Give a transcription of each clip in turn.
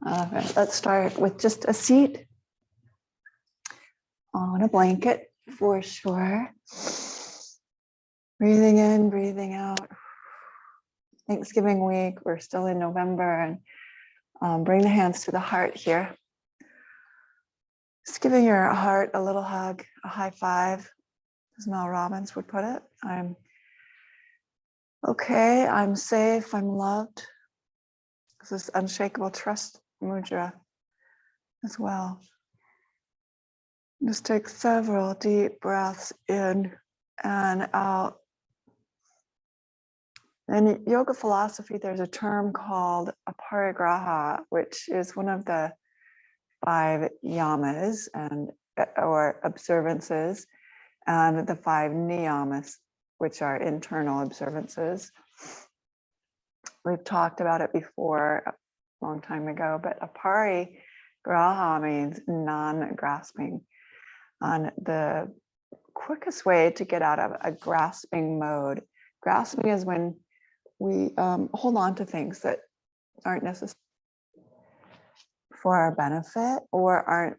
All right, let's start with just a seat on a blanket for sure. Breathing in, breathing out. Thanksgiving week, we're still in November, and bring the hands to the heart here. Just giving your heart a little hug, a high five, as Mel Robbins would put it. I'm okay, I'm safe, I'm loved. This is unshakable trust mudra as well. Just take several deep breaths in and out. In yoga philosophy, there's a term called Aparigraha, which is one of the 5 yamas or observances, and the 5 niyamas, which are internal observances. We've talked about it before a long time ago, but Aparigraha means non-grasping. And the quickest way to get out of a grasping mode, grasping is when we hold on to things that aren't necessary for our benefit or aren't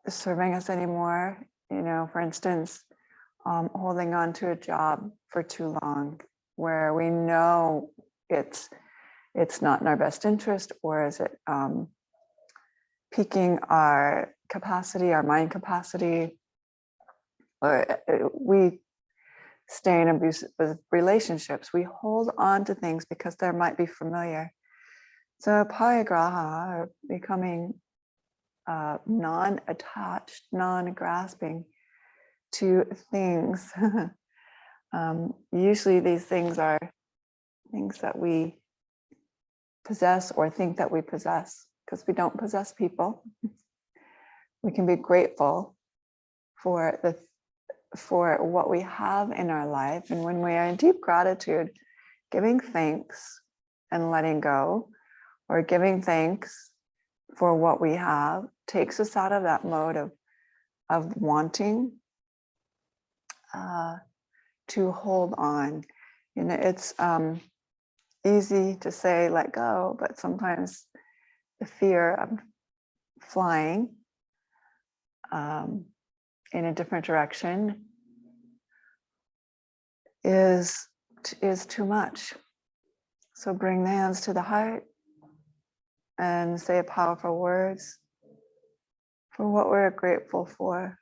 serving us anymore. You know, for instance, holding on to a job for too long, where we know it's not in our best interest, or is it piquing our capacity, our mind capacity, or we stay in abusive relationships. We hold on to things because there might be familiar. So parigraha, or becoming non-attached, non-grasping to things. Usually these things are things that we possess or think that we possess, because we don't possess people. We can be grateful for what we have in our life. And when we are in deep gratitude, giving thanks and letting go, or giving thanks for what we have, takes us out of that mode of wanting to hold on. You know, it's easy to say let go, but sometimes the fear of flying in a different direction is too much. So bring the hands to the heart and say powerful words for what we're grateful for.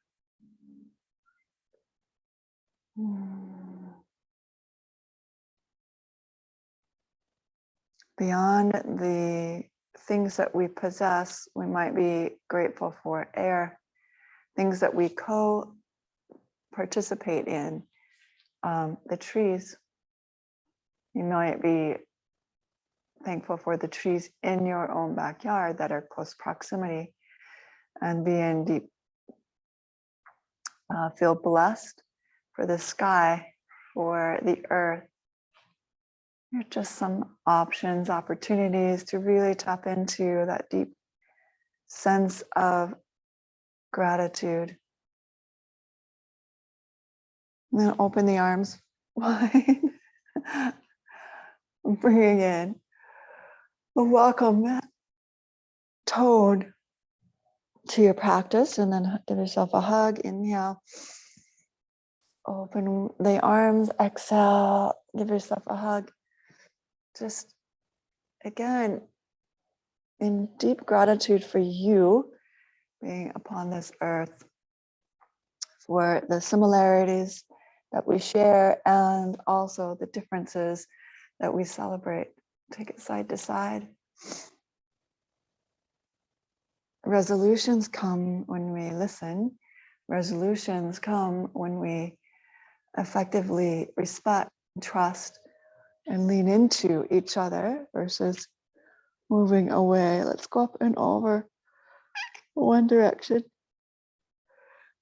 Beyond the things that we possess, we might be grateful for air, things that we co-participate in, the trees. You might be thankful for the trees in your own backyard that are close proximity, and be in deep, feel blessed for the sky, for the earth. There are just some options, opportunities to really tap into that deep sense of gratitude. And then open the arms wide, bringing in a welcome tone to your practice, and then give yourself a hug. Inhale, open the arms, exhale, give yourself a hug. Just again, in deep gratitude for you being upon this earth, for the similarities that we share and also the differences that we celebrate. Take it side to side. Resolutions come when we listen. Resolutions come when we effectively respect, trust, and lean into each other versus moving away. Let's go up and over one direction.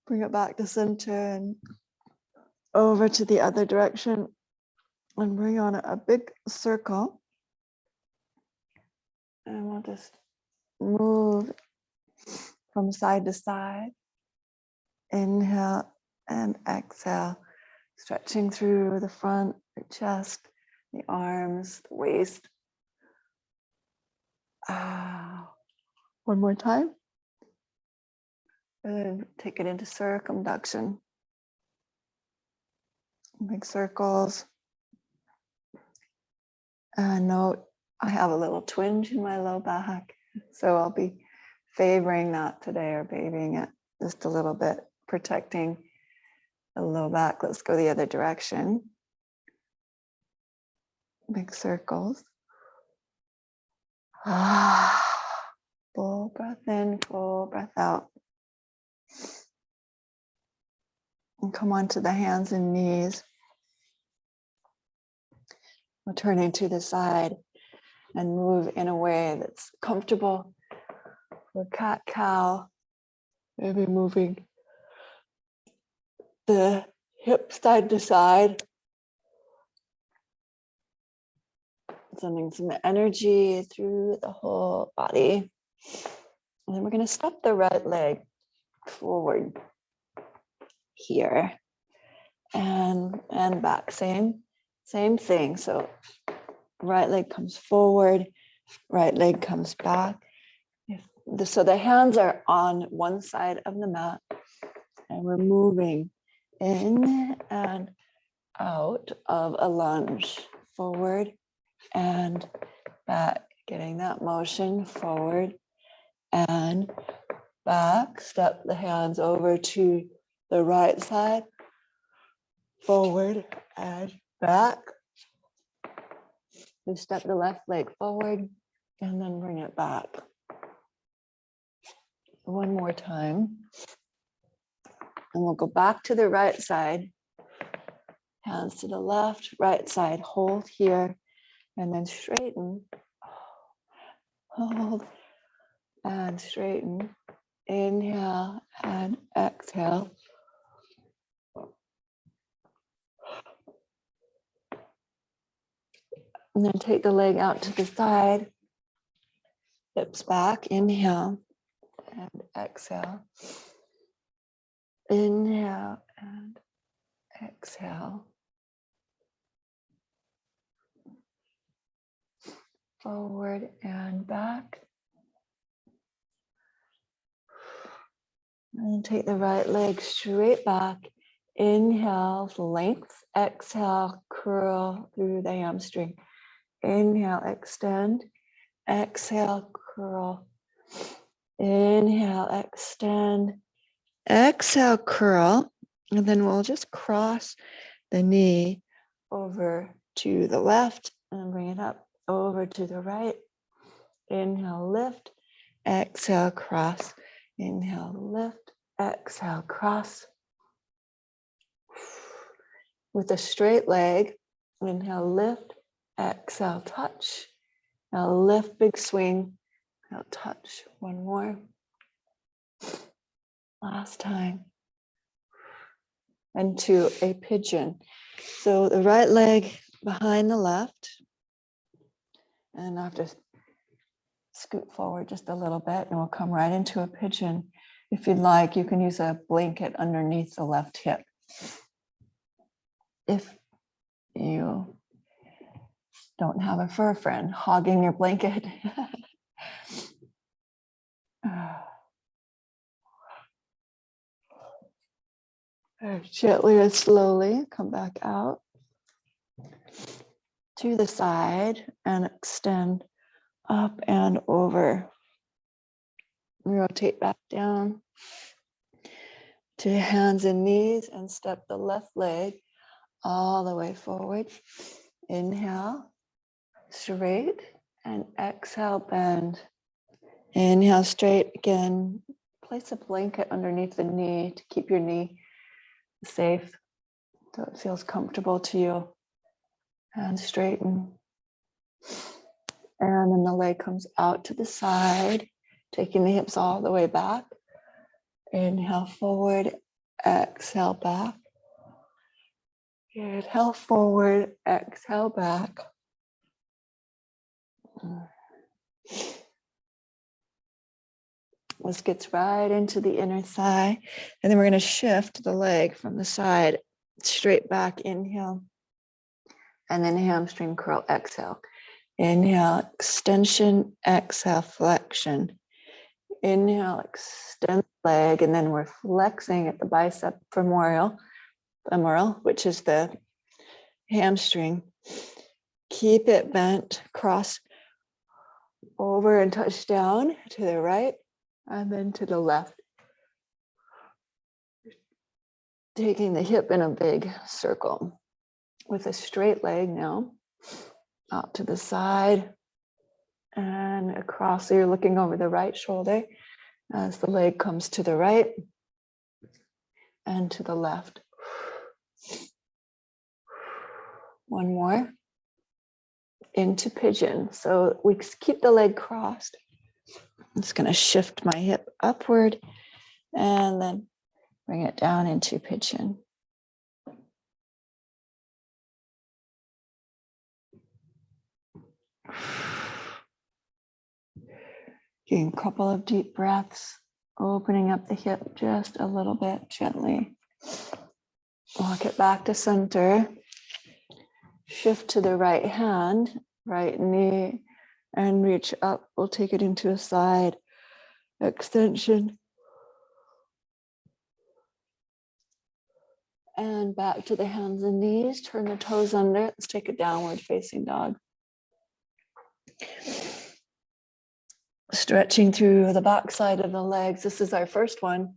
Bring it back to center and over to the other direction, and bring on a big circle. And we'll just move from side to side. Inhale and exhale, stretching through the front, the chest, the arms, the waist. One more time. And take it into circumduction. Make circles. Note, I have a little twinge in my low back, so I'll be favoring that today, or babying it just a little bit, protecting the low back. Let's go the other direction. Make circles. Full breath in, full breath out. And come onto the hands and knees. We're turning to the side and move in a way that's comfortable for cat cow. Maybe moving the hips side to side. Sending some energy through the whole body. And then we're going to step the right leg forward here and back. Same thing. So right leg comes forward, right leg comes back. So the hands are on one side of the mat, and we're moving in and out of a lunge, forward and back, getting that motion forward and back. Step the hands over to the right side, forward and back. We step the left leg forward and then bring it back. One more time. And we'll go back to the right side. Hands to the left, right side, hold here, and then straighten. Hold and straighten. Inhale and exhale. And then take the leg out to the side. Hips back. Inhale and exhale. Inhale and exhale. Forward and back. And take the right leg straight back. Inhale, length. Exhale, curl through the hamstring. Inhale, extend. Exhale, curl. Inhale, extend. Exhale, curl. And then we'll just cross the knee over to the left and bring it up over to the right. Inhale, lift. Exhale, cross. Inhale, lift. Exhale, cross. With a straight leg, inhale, lift. Exhale, touch. Now lift, big swing. Now touch. One more. Last time. And to a pigeon. So the right leg behind the left. And I have to scoot forward just a little bit, and we'll come right into a pigeon. If you'd like, you can use a blanket underneath the left hip. If you don't have a fur friend hogging your blanket. Gently and slowly come back out to the side and extend up and over. Rotate back down to hands and knees and step the left leg all the way forward. Inhale, straight, and exhale, bend. Inhale, straight again. Place a blanket underneath the knee to keep your knee safe so it feels comfortable to you. And straighten. And then the leg comes out to the side, taking the hips all the way back. Inhale forward, exhale back. Inhale forward, exhale back. This gets right into the inner thigh. And then we're going to shift the leg from the side straight back. Inhale. And then hamstring curl, exhale. Inhale, extension, exhale, flexion. Inhale, extend the leg, and then we're flexing at the bicep femoral, which is the hamstring. Keep it bent, cross over and touch down to the right and then to the left. Taking the hip in a big circle with a straight leg now, out to the side and across. So you're looking over the right shoulder as the leg comes to the right and to the left. One more. Into pigeon. So we keep the leg crossed. I'm just going to shift my hip upward and then bring it down into pigeon. Taking a couple of deep breaths, opening up the hip just a little bit gently. Walk it back to center. Shift to the right hand, right knee, and reach up. We'll take it into a side extension. And back to the hands and knees. Turn the toes under. Let's take a downward facing dog. Stretching through the back side of the legs. This is our first one,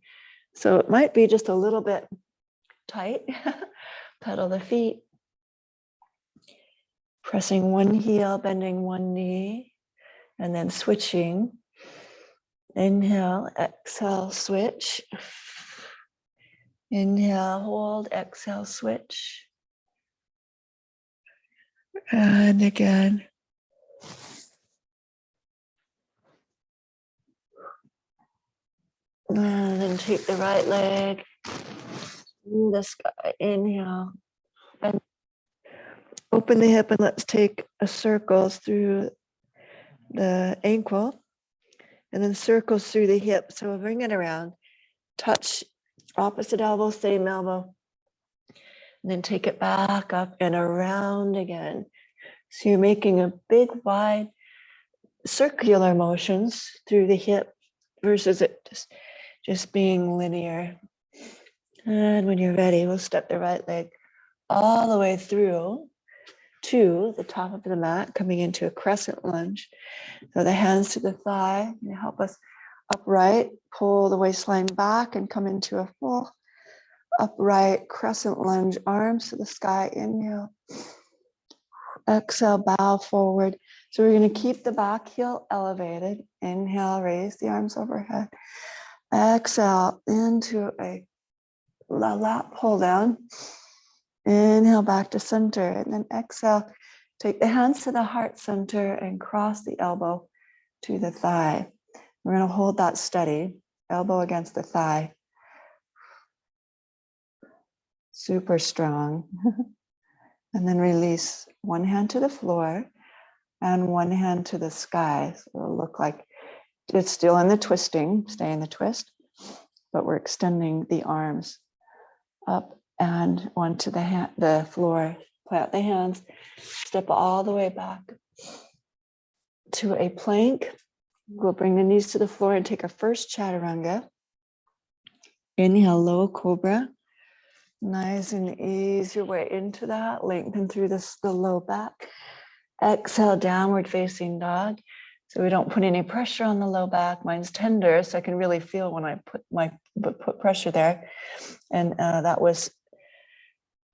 so it might be just a little bit tight. Pedal the feet. Pressing one heel, bending one knee, and then switching. Inhale, exhale, switch. Inhale, hold, exhale, switch. And again. And then take the right leg in the sky. Inhale. And open the hip and let's take a circles through the ankle and then circles through the hip. So we'll bring it around, touch opposite elbow, same elbow, and then take it back up and around again. So you're making a big, wide circular motions through the hip versus it just being linear. And when you're ready, we'll step the right leg all the way through to the top of the mat, coming into a crescent lunge. So the hands to the thigh, and help us upright, pull the waistline back and come into a full upright crescent lunge, arms to the sky. Inhale, exhale, bow forward. So we're going to keep the back heel elevated. Inhale, raise the arms overhead. Exhale into a lap pull down. Inhale back to center, and then exhale, take the hands to the heart center and cross the elbow to the thigh. We're going to hold that steady, elbow against the thigh. Super strong. And then release one hand to the floor and one hand to the sky. So it'll look like it's still in the twisting, stay in the twist, but we're extending the arms up and onto the floor. Plant the hands, step all the way back to a plank. We'll bring the knees to the floor and take our first chaturanga. Inhale, low cobra. Nice and ease your way into that. Lengthen through the low back. Exhale, downward facing dog. So we don't put any pressure on the low back. Mine's tender, so I can really feel when I put pressure there. And that was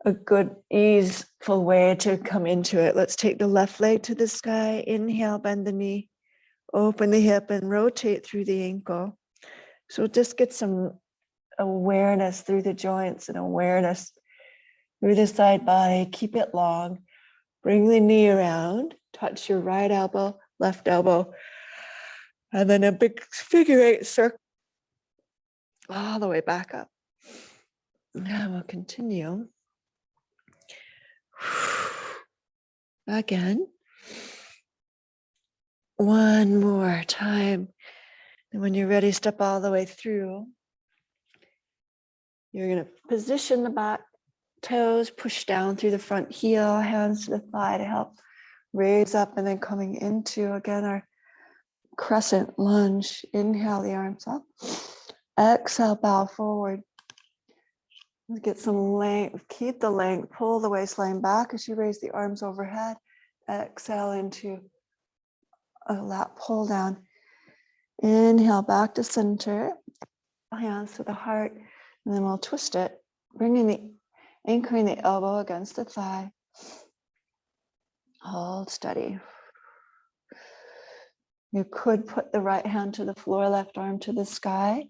a good, easeful way to come into it. Let's take the left leg to the sky. Inhale, bend the knee, open the hip and rotate through the ankle. So just get some awareness through the joints and awareness through the side body. Keep it long. Bring the knee around, touch your right elbow, left elbow, and then a big figure eight circle all the way back up. Now we'll continue. Again. One more time. And when you're ready, step all the way through. You're going to position the back toes, push down through the front heel, hands to the thigh to help raise up, and then coming into, again, our crescent lunge. Inhale the arms up. Exhale, bow forward. Get some length, keep the length, pull the waistline back as you raise the arms overhead. Exhale into a lap pull down. Inhale back to center, hands to the heart, and then we'll twist it, anchoring the elbow against the thigh. Hold steady. You could put the right hand to the floor, left arm to the sky.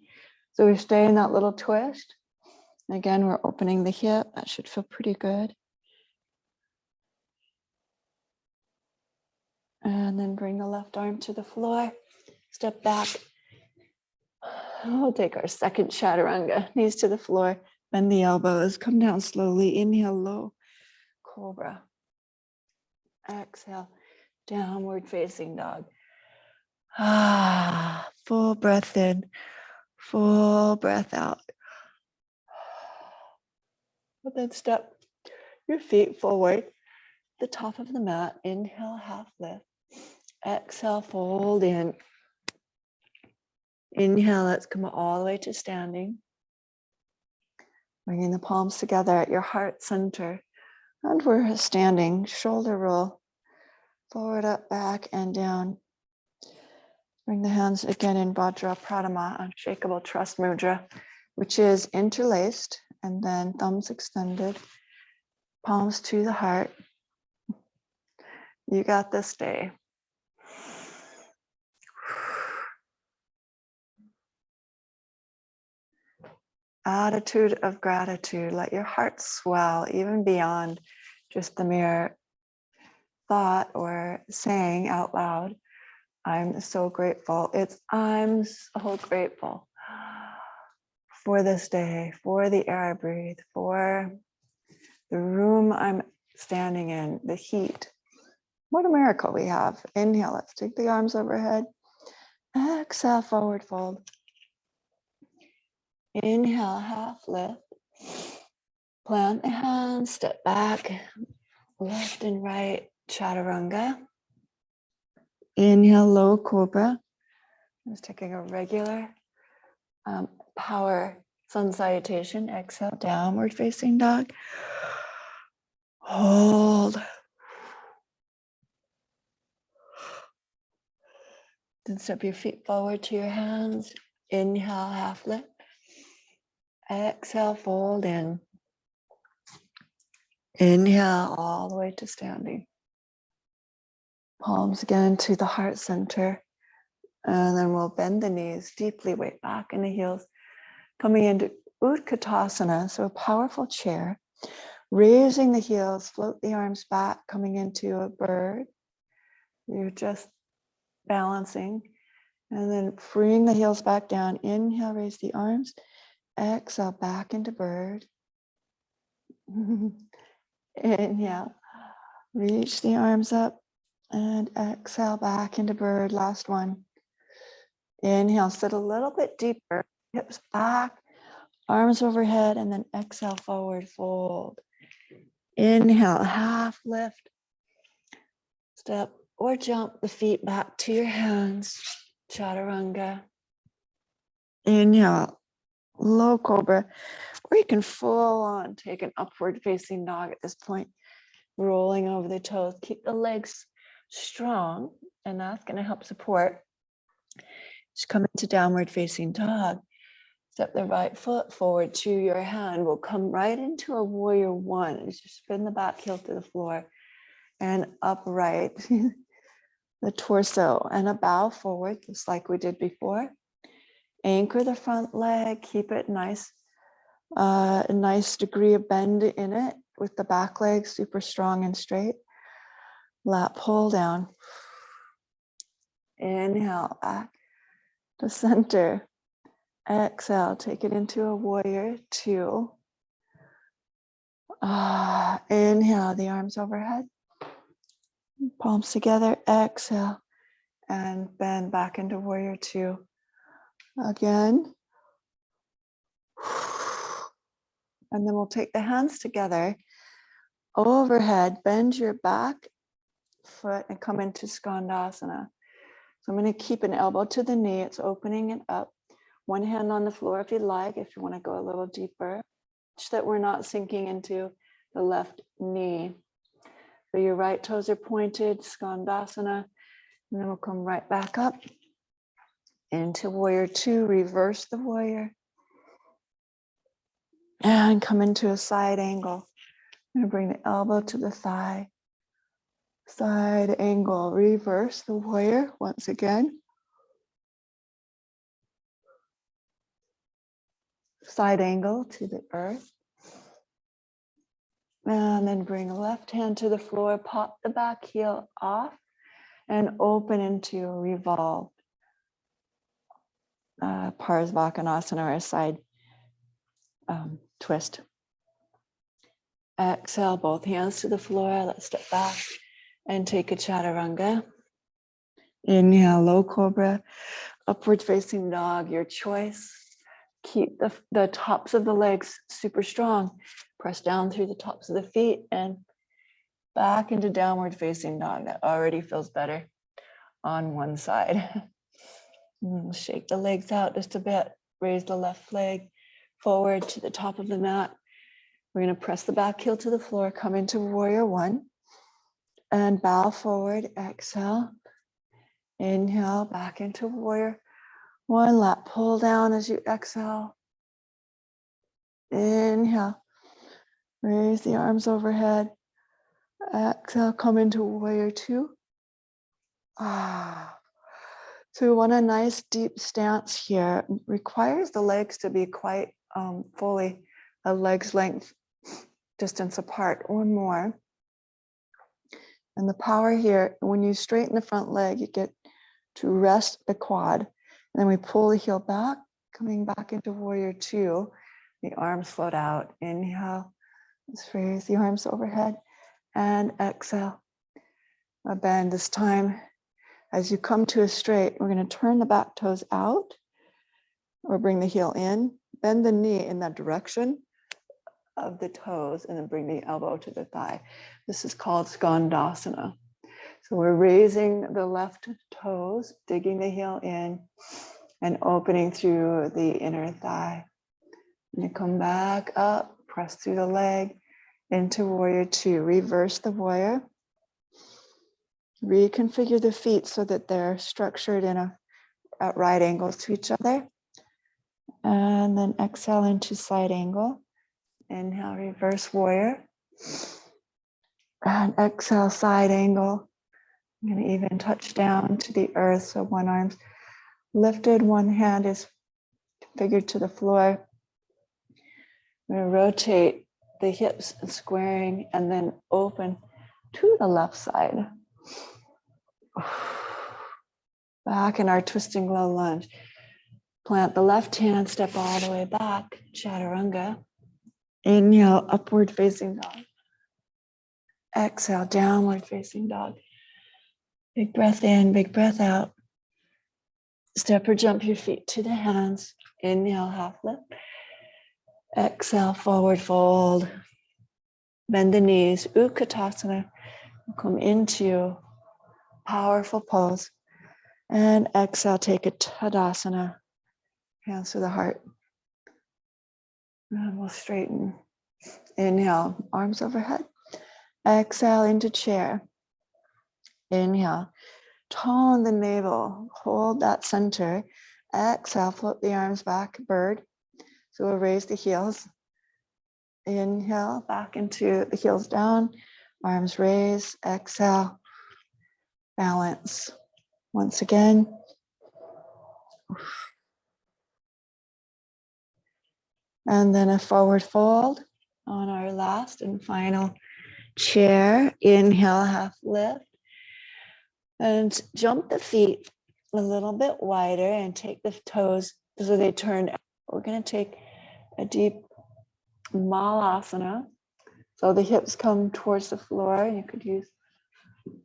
So we stay in that little twist. Again, we're opening the hip. That should feel pretty good. And then bring the left arm to the floor. Step back. We'll take our second chaturanga. Knees to the floor. Bend the elbows. Come down slowly. Inhale, low cobra. Exhale, downward facing dog. Full breath in. Full breath out. But then step your feet forward. The top of the mat. Inhale, half lift. Exhale, fold in. Inhale, let's come all the way to standing. Bringing the palms together at your heart center. And we're standing, shoulder roll. Forward, up, back, and down. Bring the hands again in Vajra Pradama, unshakable trust mudra, which is interlaced and then thumbs extended, palms to the heart. You got this day. Attitude of gratitude. Let your heart swell even beyond just the mere thought or saying out loud, I'm so grateful. I'm so grateful for this day, for the air I breathe, for the room I'm standing in, the heat. What a miracle we have. Inhale, let's take the arms overhead. Exhale, forward fold. Inhale, half lift. Plant the hands, step back, left and right, chaturanga. Inhale, low cobra. Just taking a regular power sun salutation. Exhale, downward facing dog. Hold. Then step your feet forward to your hands. Inhale, half lift. Exhale, fold in. Inhale, all the way to standing. Palms again to the heart center. And then we'll bend the knees, deeply weight back in the heels. Coming into Utkatasana, so a powerful chair. Raising the heels, float the arms back, coming into a bird. You're just balancing. And then freeing the heels back down. Inhale, raise the arms. Exhale, back into bird. Inhale, reach the arms up. And exhale, back into bird. Last one. Inhale, sit a little bit deeper. Hips back, arms overhead, and then exhale, forward fold. Inhale, half lift. Step or jump the feet back to your hands. Chaturanga. Inhale, low cobra. Or you can full on take an upward facing dog at this point. Rolling over the toes. Keep the legs strong, and that's going to help support. Just come into downward facing dog. Step the right foot forward to your hand. We'll come right into a warrior one. And just spin the back heel to the floor and upright the torso and a bow forward, just like we did before. Anchor the front leg. Keep it nice, a nice degree of bend in it with the back leg super strong and straight. Lap pull down. Inhale, back to center. Exhale, take it into a warrior two. Inhale, the arms overhead. Palms together. Exhale, and bend back into warrior two. Again. And then we'll take the hands together. Overhead, bend your back foot and come into Skandasana. So I'm going to keep an elbow to the knee. It's opening it up. One hand on the floor if you'd like, if you want to go a little deeper, so that we're not sinking into the left knee. So your right toes are pointed, Skandasana, and then we'll come right back up into warrior two, reverse the warrior, and come into a side angle. I'm going to bring the elbow to the thigh, side angle, reverse the warrior once again. Side angle to the earth. And then bring the left hand to the floor, pop the back heel off and open into a revolve. Parsvakonasana, or a side twist. Exhale, both hands to the floor. Let's step back and take a chaturanga. Inhale, low cobra, upward facing dog, your choice. Keep the tops of the legs super strong. Press down through the tops of the feet and back into downward facing dog. That already feels better on one side. Shake the legs out just a bit. Raise the left leg forward to the top of the mat. We're going to press the back heel to the floor, come into warrior one, and bow forward. Exhale. Inhale, back into warrior one. Lat pull down as you exhale. Inhale. Raise the arms overhead. Exhale, come into warrior two. So we want a nice deep stance here. It requires the legs to be quite fully a leg's length distance apart or more. And the power here, when you straighten the front leg, you get to rest the quad. And then we pull the heel back, coming back into warrior two. The arms float out. Inhale. Let's raise the arms overhead and exhale. A bend this time. As you come to a straight, we're going to turn the back toes out or bring the heel in, bend the knee in that direction of the toes, and then bring the elbow to the thigh. This is called Skandasana. So we're raising the left toes, digging the heel in and opening through the inner thigh. And you come back up, press through the leg into warrior two. Reverse the warrior. Reconfigure the feet so that they're structured at right angles to each other. And then exhale into side angle. Inhale, reverse warrior. And exhale, side angle. I'm going to even touch down to the earth. So one arm's lifted, one hand is configured to the floor. I'm going to rotate the hips squaring and then open to the left side. Back in our twisting low lunge. Plant the left hand, step all the way back, chaturanga. Inhale, upward facing dog. Exhale, downward facing dog. Big breath in, big breath out. Step or jump your feet to the hands. Inhale, half lift. Exhale, forward fold. Bend the knees, Utkatasana. Come into powerful pose. And exhale, take a Tadasana. Hands to the heart. And we'll straighten. Inhale, arms overhead. Exhale into chair. Inhale, tone the navel, hold that center. Exhale, float the arms back, bird. So we'll raise the heels. Inhale, back into the heels down, arms raise. Exhale, balance. Once again. And then a forward fold on our last and final chair. Inhale, half lift. And jump the feet a little bit wider and take the toes so they turn out. We're going to take a deep malasana. So the hips come towards the floor. You could use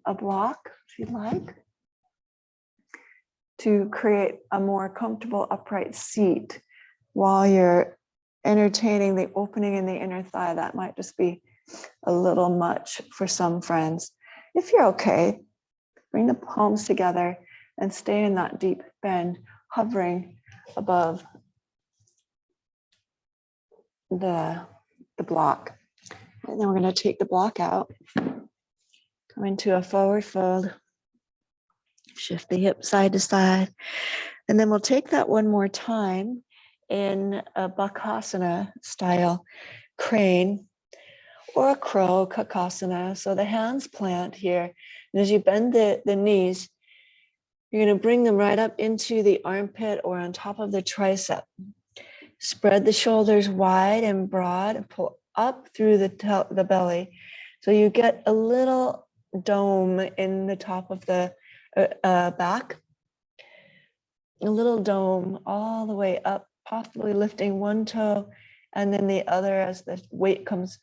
a block if you'd like to create a more comfortable upright seat while you're entertaining the opening in the inner thigh. That might just be a little much for some friends. If you're okay, bring the palms together, and stay in that deep bend, hovering above the block. And then we're going to take the block out, come into a forward fold, shift the hip side to side, and then we'll take that one more time in a Bakasana style crane or a crow, Kakasana. So the hands plant here, and as you bend the knees, you're going to bring them right up into the armpit or on top of the tricep. Spread the shoulders wide and broad and pull up through the belly. So you get a little dome in the top of the back, a little dome all the way up, possibly lifting one toe and then the other as the weight comes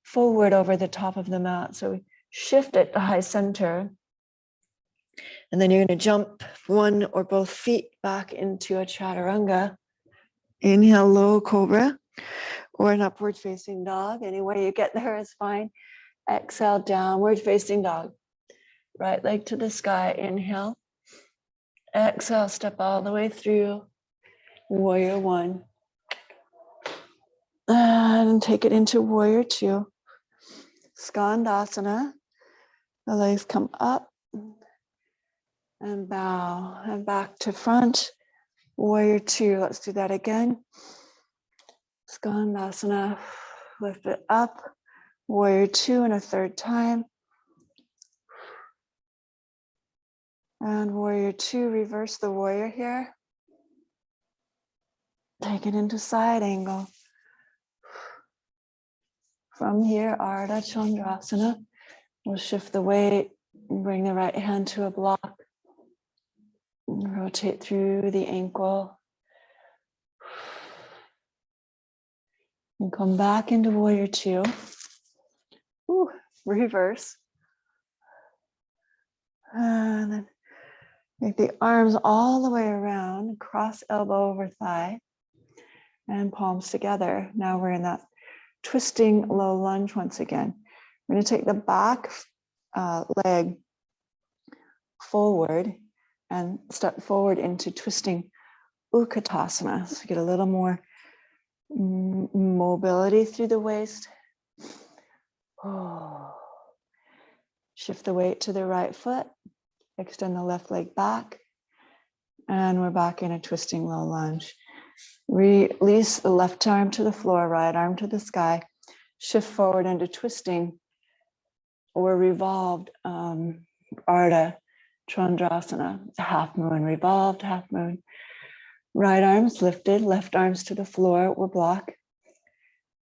forward over the top of the mat. So we shift it to high center. And then you're going to jump one or both feet back into a chaturanga. Inhale, low cobra, or an upward facing dog. Any way you get there is fine. Exhale, downward facing dog. Right leg to the sky, inhale. Exhale, step all the way through. Warrior one. And take it into warrior two. Skandasana. The legs come up and bow and back to front. Warrior two. Let's do that again. Skandasana. Lift it up. Warrior two and a third time. And warrior two, reverse the warrior here. Take it into side angle. From here, Ardha Chandrasana. We'll shift the weight, bring the right hand to a block. Rotate through the ankle. And come back into warrior two. Ooh, reverse. And then take the arms all the way around, cross elbow over thigh, and palms together. Now we're in that twisting low lunge once again. We're going to take the back leg forward and step forward into twisting Utkatasana. So get a little more mobility through the waist. Oh. Shift the weight to the right foot. Extend the left leg back. And we're back in a twisting low lunge. Release the left arm to the floor, right arm to the sky. Shift forward into twisting or revolved Ardha Chandrasana. Half moon, revolved, half moon. Right arms lifted, left arms to the floor or block.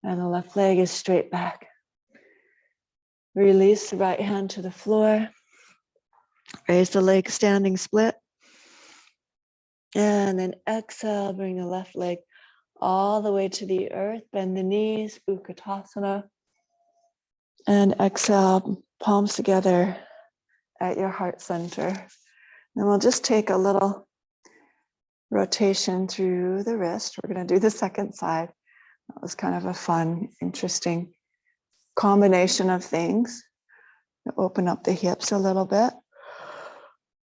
And the left leg is straight back. Release the right hand to the floor. Raise the leg standing split. And then exhale, bring the left leg all the way to the earth. Bend the knees, Utkatasana. And exhale, palms together at your heart center. And we'll just take a little rotation through the wrist. We're going to do the second side. That was kind of a fun, interesting combination of things. Open up the hips a little bit.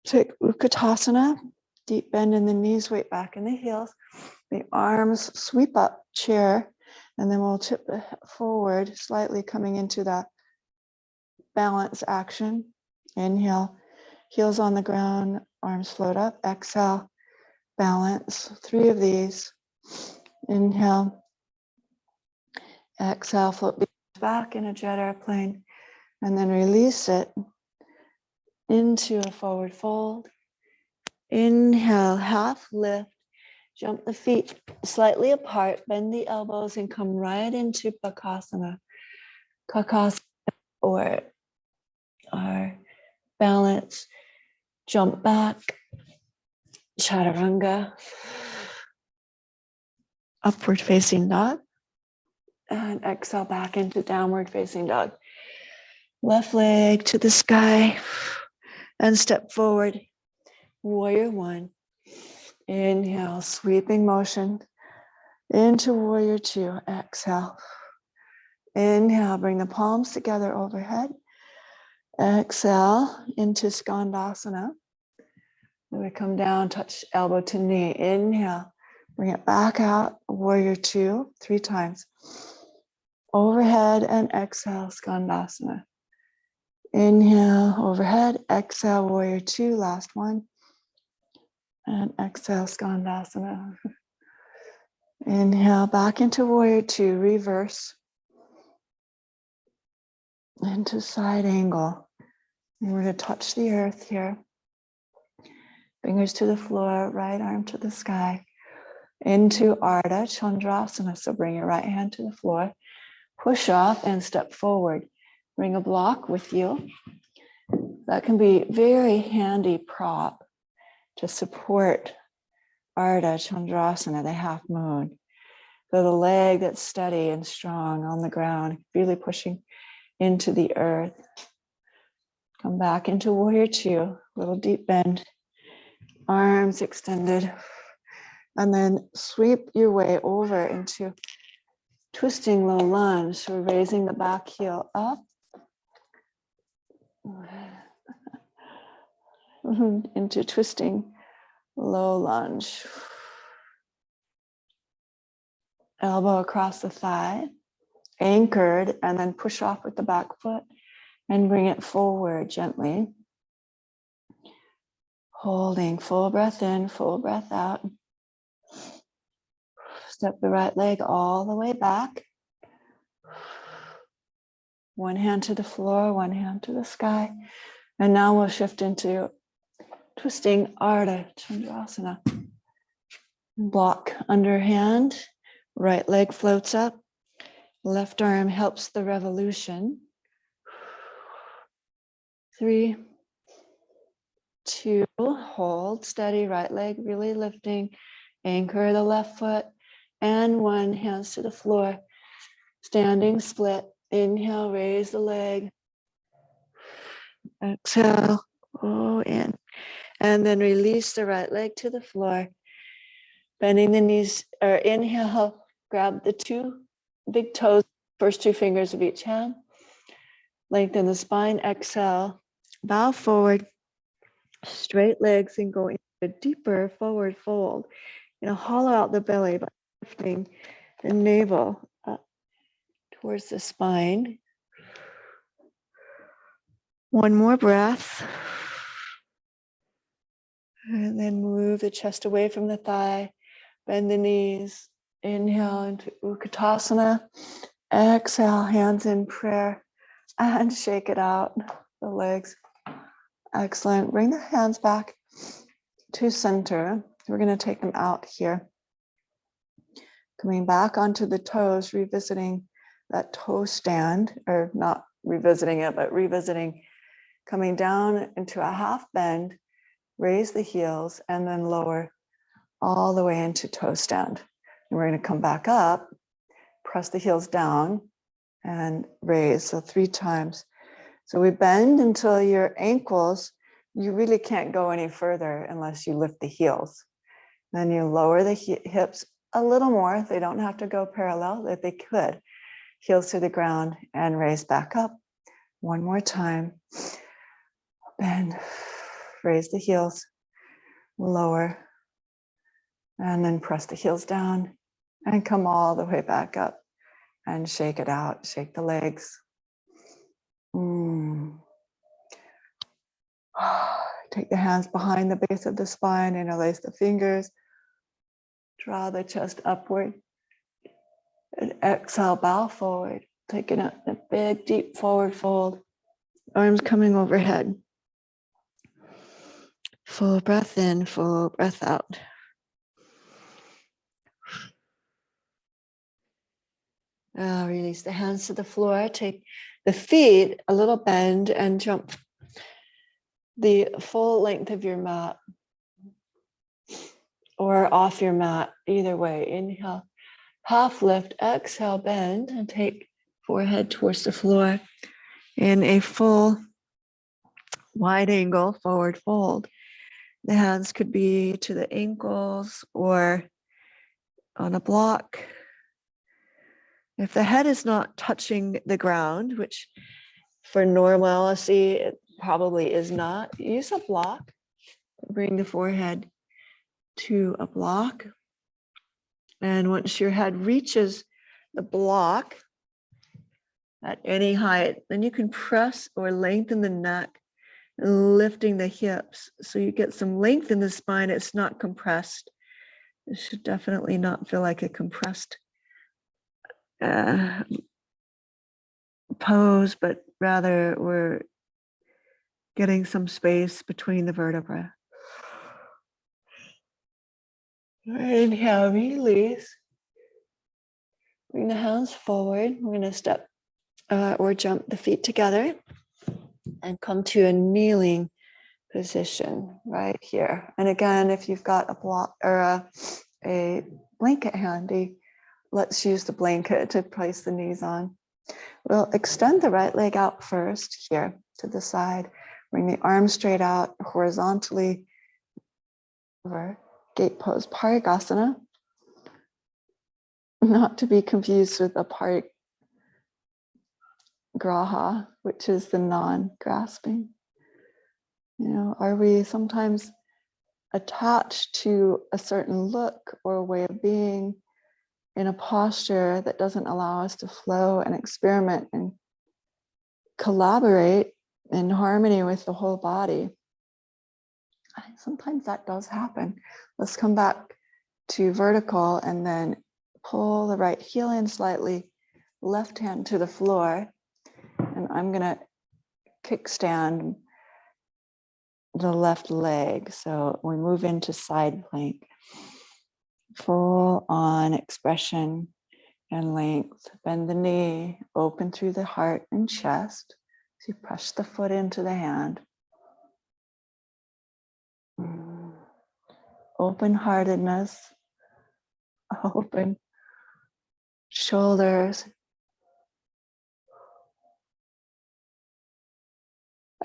Take Utkatasana, deep bend in the knees, weight back in the heels. The arms sweep up, chair, and then we'll tip the hip forward, slightly coming into that balance action. Inhale, heels on the ground, arms float up. Exhale, balance. 3 of these. Inhale, exhale, float back in a jet airplane, and then release it into a forward fold. Inhale, half lift, jump the feet slightly apart, bend the elbows and come right into Bakasana. Kakasana or our balance, jump back, chaturanga, upward facing dog. And exhale back into downward facing dog. Left leg to the sky and step forward. Warrior one. Inhale, sweeping motion into warrior two. Exhale. Inhale, bring the palms together overhead. Exhale into Skandasana. Then we come down, touch elbow to knee. Inhale, bring it back out. Warrior two, 3 times. Overhead and exhale, Skandasana. Inhale, overhead, exhale, warrior two, last one. And exhale, Skandasana. Inhale, back into warrior two, reverse. Into side angle. And we're going to touch the earth here. Fingers to the floor, right arm to the sky. Into Ardha Chandrasana. So bring your right hand to the floor. Push off and step forward. Bring a block with you. That can be very handy prop to support Ardha Chandrasana, the half moon. So the leg that's steady and strong on the ground, really pushing into the earth. Come back into warrior two, little deep bend, arms extended, and then sweep your way over into twisting low lunge. So we're raising the back heel up into twisting low lunge. Elbow across the thigh, anchored, and then push off with the back foot and bring it forward gently. Holding full breath in, full breath out. Step the right leg all the way back. One hand to the floor, one hand to the sky. And now we'll shift into twisting Ardha Chandrasana. Block underhand, right leg floats up, left arm helps the revolution. 3, 2, hold steady, right leg really lifting, anchor the left foot, and 1, hands to the floor, standing split. Inhale, raise the leg. Exhale, go in. And then release the right leg to the floor. Bending the knees, or inhale, grab the 2 big toes, first 2 fingers of each hand. Lengthen the spine, exhale, bow forward, straight legs, and go into a deeper forward fold. Hollow out the belly by lifting the navel up towards the spine. One more breath. And then move the chest away from the thigh, bend the knees, inhale into Utkatasana, exhale, hands in prayer, and shake it out, the legs. Excellent. Bring the hands back to center. We're going to take them out here. Coming back onto the toes, revisiting that toe stand, or not revisiting it, but revisiting, coming down into a half bend, raise the heels, and then lower all the way into toe stand. And we're going to come back up, press the heels down, and raise. So 3 times. So we bend until your ankles, you really can't go any further unless you lift the heels. Then you lower the hips a little more. They don't have to go parallel, if they could. Heels to the ground and raise back up. 1 more time. Bend, raise the heels, lower, and then press the heels down and come all the way back up and shake it out. Shake the legs. Take the hands behind the base of the spine, interlace the fingers, draw the chest upward, and exhale, bow forward, taking a big, deep forward fold, arms coming overhead. Full breath in, full breath out. Release the hands to the floor, take the feet a little bend and jump the full length of your mat or off your mat, either way. Inhale, half lift, exhale, bend, and take forehead towards the floor in a full wide angle forward fold. The hands could be to the ankles or on a block. If the head is not touching the ground, which for normalcy it probably is not, use a block Bring the forehead to a block. And once your head reaches the block at any height, then you can press or lengthen the neck, lifting the hips. So you get some length in the spine. It's not compressed. It should definitely not feel like a compressed pose, but rather we're getting some space between the vertebrae. Inhale, release. Bring the hands forward. We're going to step or jump the feet together and come to a kneeling position right here. And again, if you've got a block or a blanket handy, let's use the blanket to place the knees on. We'll extend the right leg out first here to the side. Bring the arms straight out horizontally over. Gate pose, Aparigraha. Not to be confused with Aparigraha, which is the non-grasping. You know, are we sometimes attached to a certain look or way of being in a posture that doesn't allow us to flow and experiment and collaborate in harmony with the whole body? Sometimes that does happen. Let's come back to vertical and then pull the right heel in slightly, left hand to the floor. And I'm going to kickstand the left leg. So we move into side plank. Full on expression and length. Bend the knee, open through the heart and chest. So you push the foot into the hand. Open-heartedness, open shoulders.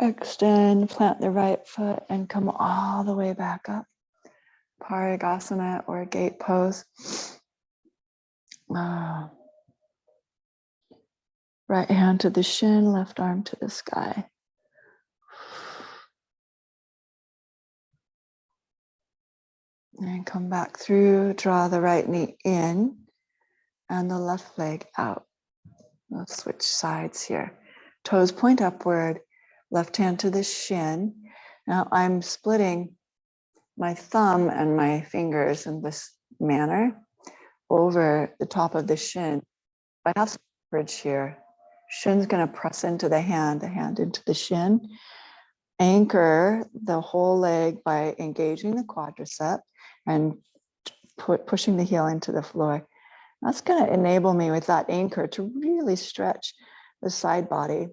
Extend, plant the right foot and come all the way back up. Aparigraha or gate pose. Right hand to the shin, left arm to the sky. And come back through, draw the right knee in and the left leg out. We'll switch sides here. Toes point upward, left hand to the shin. Now I'm splitting my thumb and my fingers in this manner over the top of the shin. I have some leverage here. Shin's going to press into the hand into the shin. Anchor the whole leg by engaging the quadricep and pushing the heel into the floor. That's going to enable me with that anchor to really stretch the side body.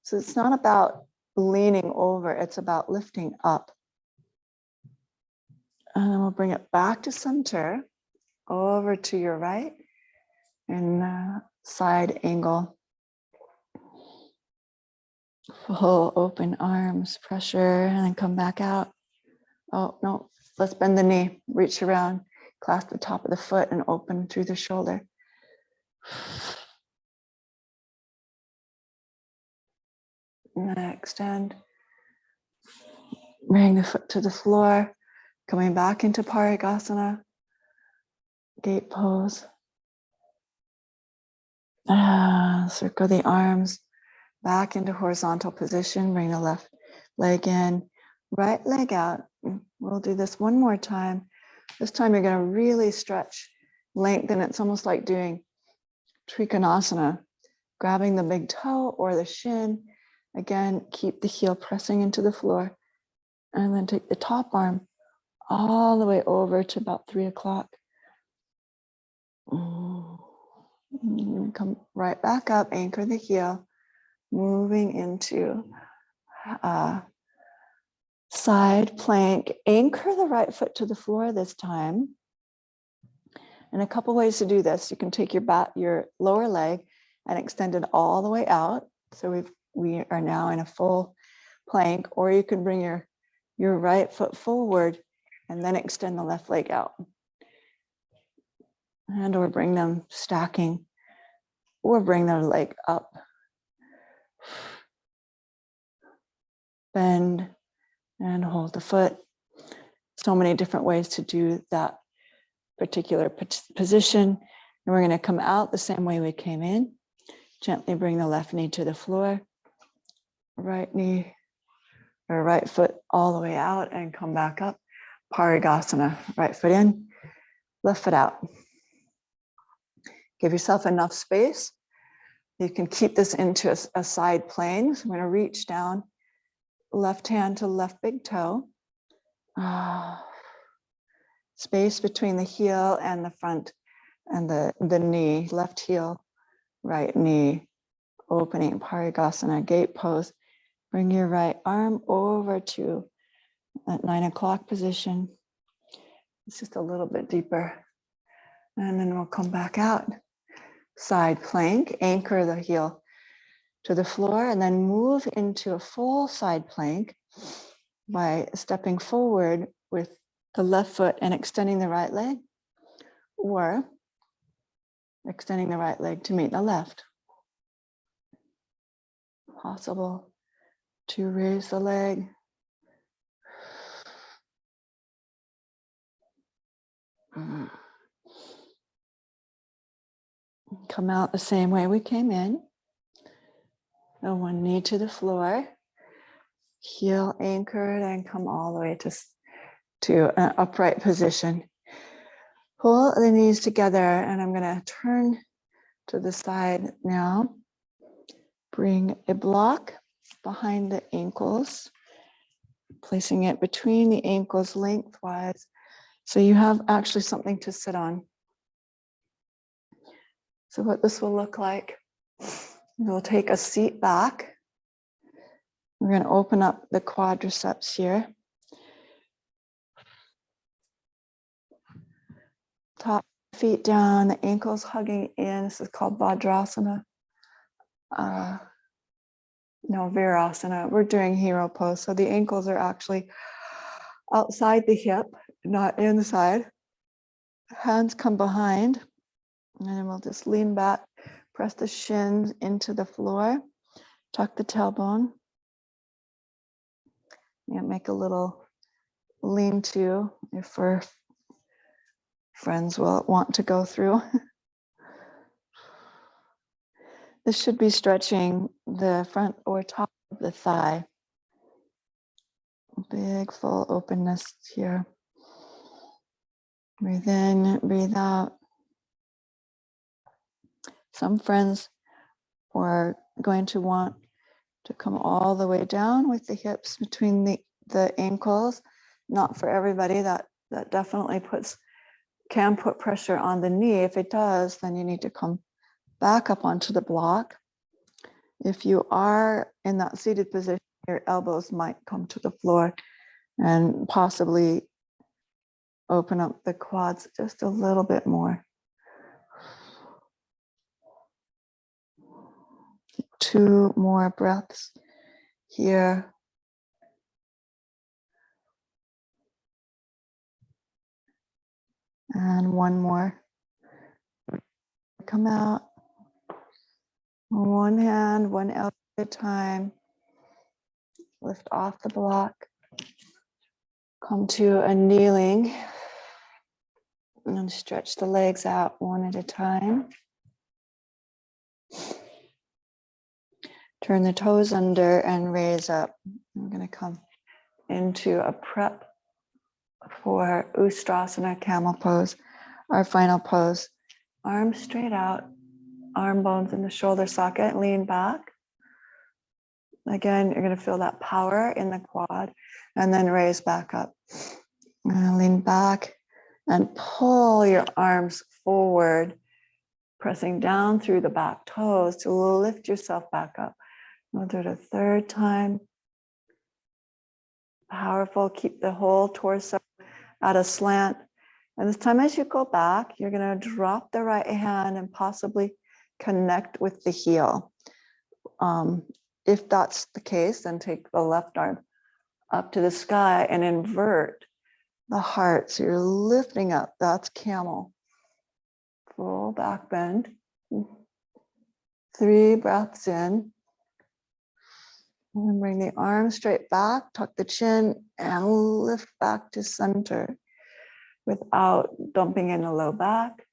So it's not about leaning over, it's about lifting up. And then we'll bring it back to center, over to your right, and side angle. Full open arms, pressure, and then come back out. Oh, no, let's bend the knee, reach around, clasp the top of the foot and open through the shoulder. And extend. Bring the foot to the floor, coming back into Aparigraha, gate pose. Circle the arms back into horizontal position. Bring the left leg in, right leg out. We'll do this one more time. This time you're going to really stretch, lengthen. It's almost like doing Trikonasana, grabbing the big toe or the shin. Again, keep the heel pressing into the floor. And then take the top arm all the way over to about 3 o'clock. Come right back up, anchor the heel, moving into side plank. Anchor the right foot to the floor this time. And a couple ways to do this. You can take your lower leg and extend it all the way out. So we are now in a full plank, or you can bring your right foot forward and then extend the left leg out. And or bring them stacking, or bring their leg up. Bend and hold the foot. so many different ways to do that particular position. And we're going to come out the same way we came in. Gently bring the left knee to the floor, right knee or right foot all the way out and come back up. Aparigraha, right foot in, left foot out. Give yourself enough space. You can keep this into a side plane. So I'm going to reach down, left hand to left big toe. Space between the heel and the front and the knee, left heel, right knee, opening, Aparigraha, gate pose. Bring your right arm over to that 9 o'clock position. It's just a little bit deeper. And then we'll come back out. Side plank, anchor the heel to the floor, and then move into a full side plank by stepping forward with the left foot and extending the right leg, or extending the right leg to meet the left. Possible to raise the leg. Come out the same way we came in. And one knee to the floor, heel anchored, and come all the way to an upright position. Pull the knees together, and I'm going to turn to the side now. Bring a block behind the ankles, placing it between the ankles lengthwise, so you have actually something to sit on. So what this will look like, we'll take a seat back. We're going to open up the quadriceps here. Top feet down, the ankles hugging in. This is called Vajrasana. Virasana. We're doing hero pose. So the ankles are actually outside the hip, not inside. Hands come behind. And then we'll just lean back, press the shins into the floor, tuck the tailbone. Yeah, make a little lean-to if our friends will want to go through. This should be stretching the front or top of the thigh. Big full openness here. Breathe in, breathe out. Some friends are going to want to come all the way down with the hips between the ankles. Not for everybody. That definitely can put pressure on the knee. If it does, then you need to come back up onto the block. If you are in that seated position, your elbows might come to the floor and possibly open up the quads just a little bit more. 2 more breaths here. And 1 more. Come out. One hand, one elbow at a time. Lift off the block. Come to a kneeling. And stretch the legs out one at a time. Turn the toes under and raise up. I'm going to come into a prep for Ustrasana, camel pose, our final pose. Arms straight out, arm bones in the shoulder socket, lean back. Again, you're going to feel that power in the quad, and then raise back up. And lean back and pull your arms forward, pressing down through the back toes to lift yourself back up. We'll do it a 3rd time. Powerful. Keep the whole torso at a slant. And this time as you go back, you're going to drop the right hand and possibly connect with the heel. If that's the case, then take the left arm up to the sky and invert the heart. So you're lifting up. That's camel. Full back bend. 3 breaths in. And then bring the arm straight back, tuck the chin, and lift back to center without dumping in the low back.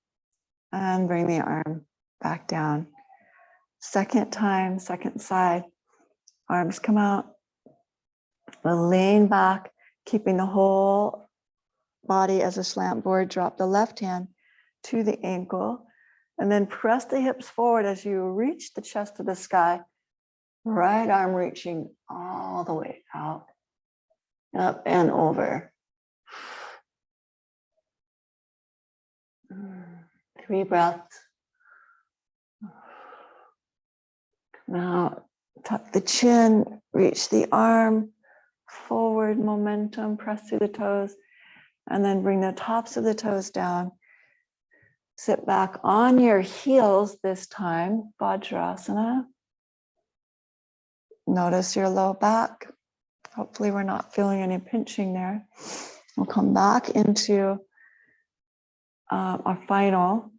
And bring the arm back down. Second time, second side. Arms come out. We'll lean back, keeping the whole body as a slant board. Drop the left hand to the ankle. And then press the hips forward as you reach the chest to the sky. Right arm reaching all the way out, up and over. 3 breaths. Now, tuck the chin, reach the arm, forward momentum, press through the toes, and then bring the tops of the toes down. Sit back on your heels this time, Vajrasana. Notice your low back. Hopefully we're not feeling any pinching there. We'll come back into our final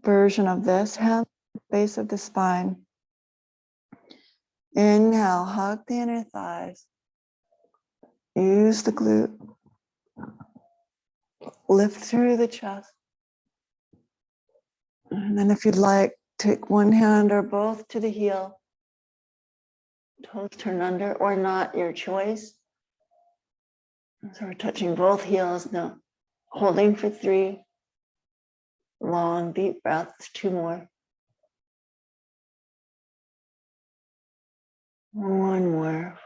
version of this, hand base of the spine. Inhale, hug the inner thighs. Use the glute. Lift through the chest. And then if you'd like, take one hand or both to the heel. Toes turn under or not, your choice. So we're touching both heels now. Holding for 3. Long, deep breaths, 2 more. 1 more.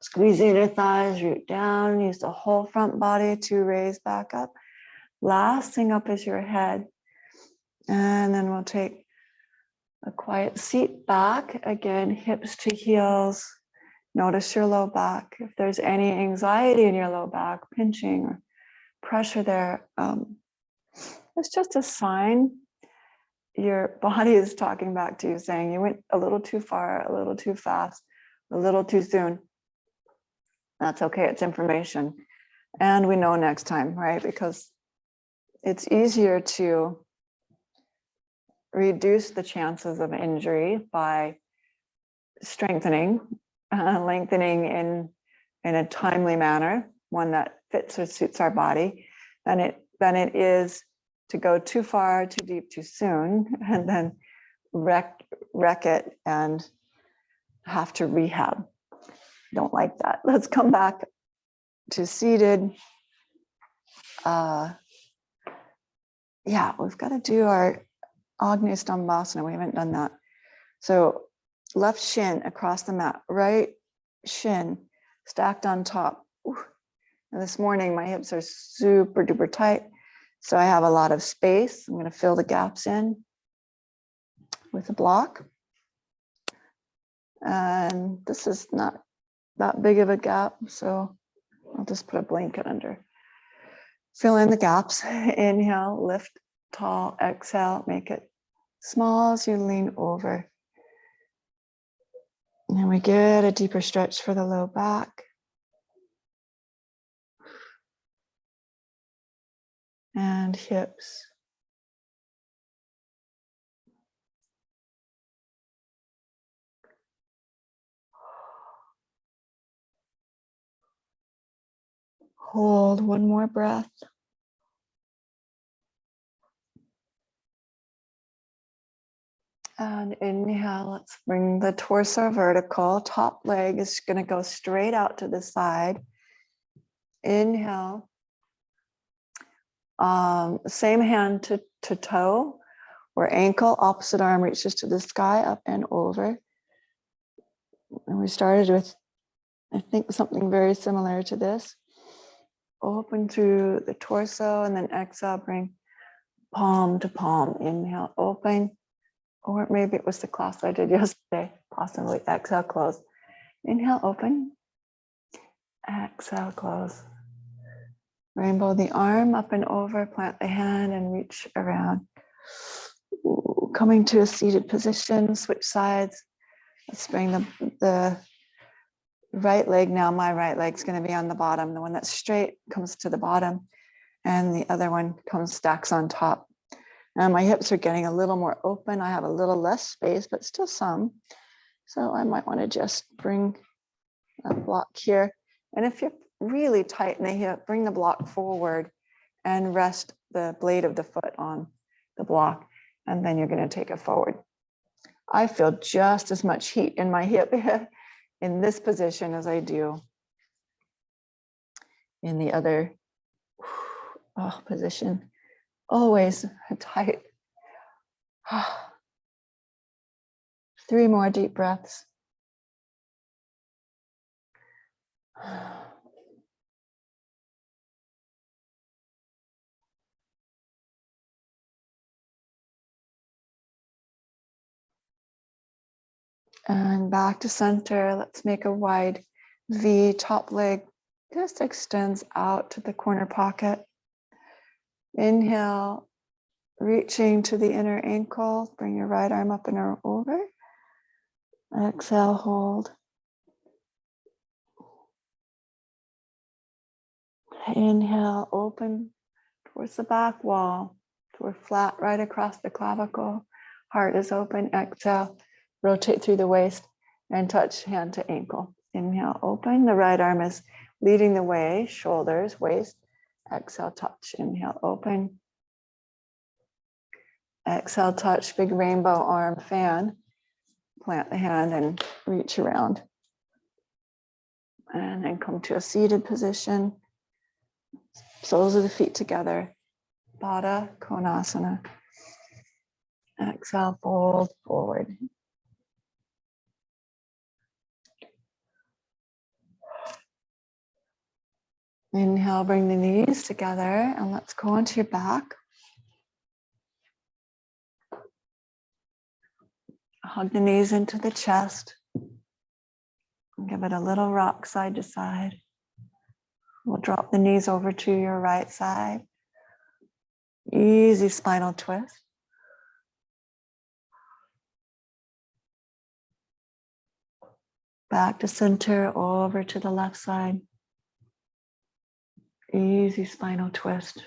Squeeze the inner thighs, root down, use the whole front body to raise back up. Last thing up is your head. And then we'll take a quiet seat back. Again, hips to heels. Notice your low back. If there's any anxiety in your low back, pinching or pressure there, it's just a sign your body is talking back to you, saying you went a little too far, a little too fast, a little too soon. That's okay, it's information. And we know next time, right? Because it's easier to reduce the chances of injury by strengthening, lengthening in a timely manner, one that fits or suits our body, than it is to go too far, too deep, too soon, and then wreck it and have to rehab. Don't like that. Let's come back to seated. We've got to do our Agni Stambhasana. We haven't done that. So left shin across the mat, right shin stacked on top. Ooh. And this morning my hips are super duper tight, so I have a lot of space. I'm going to fill the gaps in with a block. And this is not that big of a gap, so I'll just put a blanket under. Fill in the gaps. Inhale, lift tall. Exhale, make it small as you lean over. And we get a deeper stretch for the low back. And hips. Hold one more breath. And inhale, let's bring the torso vertical. Top leg is going to go straight out to the side. Inhale. Same hand to toe or ankle, opposite arm reaches to the sky, up and over. And we started with, I think, something very similar to this. Open through the torso and then exhale, bring palm to palm. Inhale, open. Or maybe it was the class I did yesterday, possibly. Exhale, close. Inhale, open. Exhale, close. Rainbow the arm up and over, plant the hand and reach around. Ooh, coming to a seated position, switch sides. Let's bring the right leg now. My right leg's going to be on the bottom. The one that's straight comes to the bottom, and the other one stacks on top. And my hips are getting a little more open. I have a little less space, but still some. So I might want to just bring a block here. And if you're really tight in the hip, bring the block forward and rest the blade of the foot on the block. And then you're going to take it forward. I feel just as much heat in my hip in this position as I do in the other position. Always tight. 3 more deep breaths. And back to center. Let's make a wide V. Top leg just extends out to the corner pocket. Inhale, reaching to the inner ankle. Bring your right arm up and over. Exhale, hold. Inhale, open towards the back wall. We're flat right across the clavicle. Heart is open. Exhale, rotate through the waist and touch hand to ankle. Inhale, open. The right arm is leading the way, shoulders, waist. Exhale, touch. Inhale, open. Exhale, touch. Big rainbow arm fan. Plant the hand and reach around. And then come to a seated position. Soles of the feet together. Baddha Konasana. Exhale, fold forward. Inhale, bring the knees together and let's go onto your back. Hug the knees into the chest. Give it a little rock side to side. We'll drop the knees over to your right side. Easy spinal twist. Back to center, over to the left side. Easy spinal twist.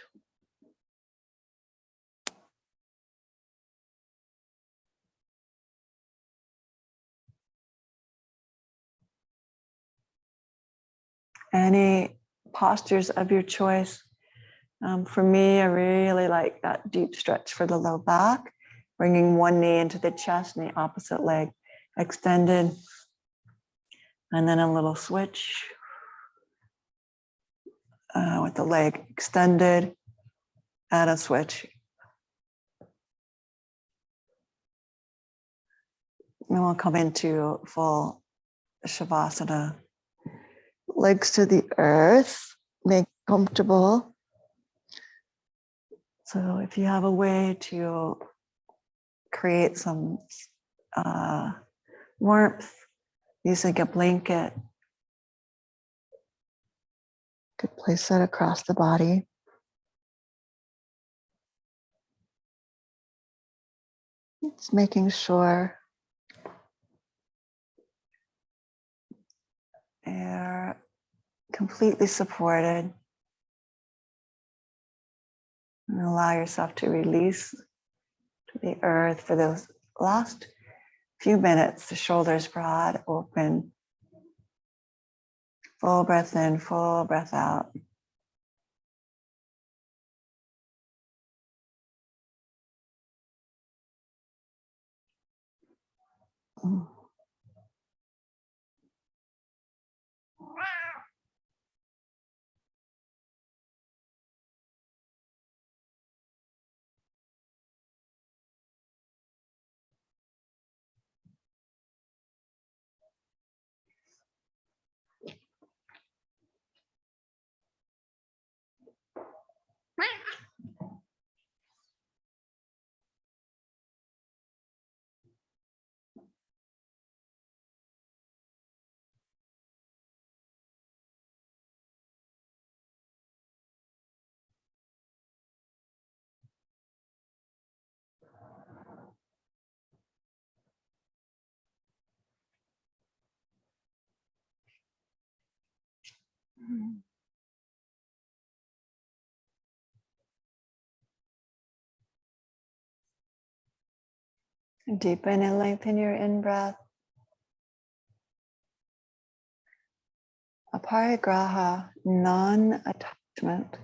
Any postures of your choice. For me, I really like that deep stretch for the low back, bringing one knee into the chest and the opposite leg extended. And then a little switch with the leg extended and a switch. And we'll come into full Shavasana. Legs to the earth, make comfortable. So if you have a way to create some warmth, using a blanket, could place that across the body. It's making sure you're completely supported. And allow yourself to release to the earth for those last few minutes. The shoulders broad, open. Full breath in, full breath out. Deepen and lengthen your in-breath. Aparigraha, non-attachment.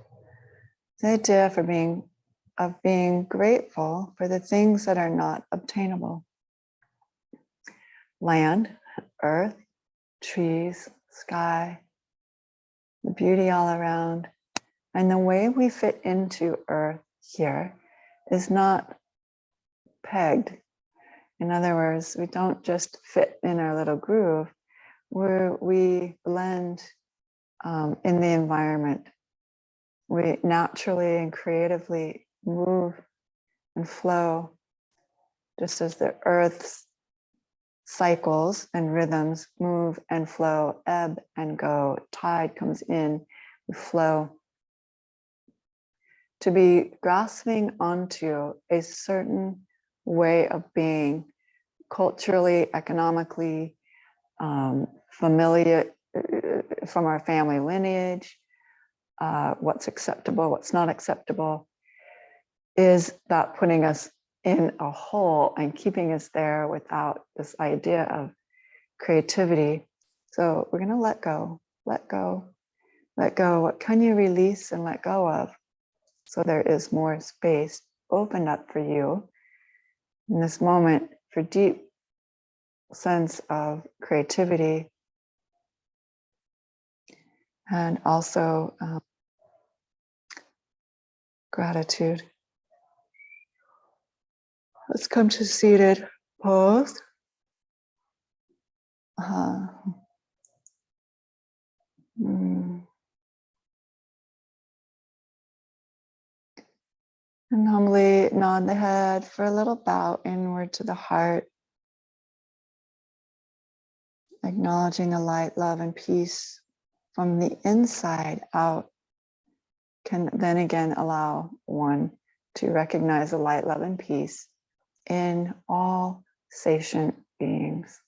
The idea of being grateful for the things that are not obtainable. Land, earth, trees, sky, the beauty all around. And the way we fit into earth here is not pegged. In other words, we don't just fit in our little groove, we blend in the environment. We naturally and creatively move and flow, just as the earth's cycles and rhythms move and flow, ebb and go. Tide comes in, we flow. To be grasping onto a certain way of being, culturally, economically, familiar from our family lineage, what's acceptable, what's not acceptable, is that putting us in a hole and keeping us there without this idea of creativity. So we're going to let go, let go, let go. What can you release and let go of? So there is more space opened up for you in this moment for deep sense of creativity and also gratitude. Let's come to seated pose. And humbly nod the head for a little bow inward to the heart, acknowledging a light, love, and peace from the inside out can then again allow one to recognize the light, love, and peace in all sentient beings.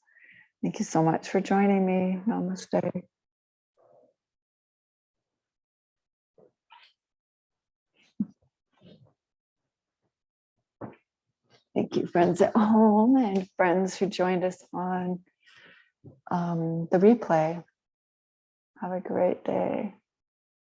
Thank you so much for joining me. Namaste. Thank you, friends at home and friends who joined us on the replay. Have a great day.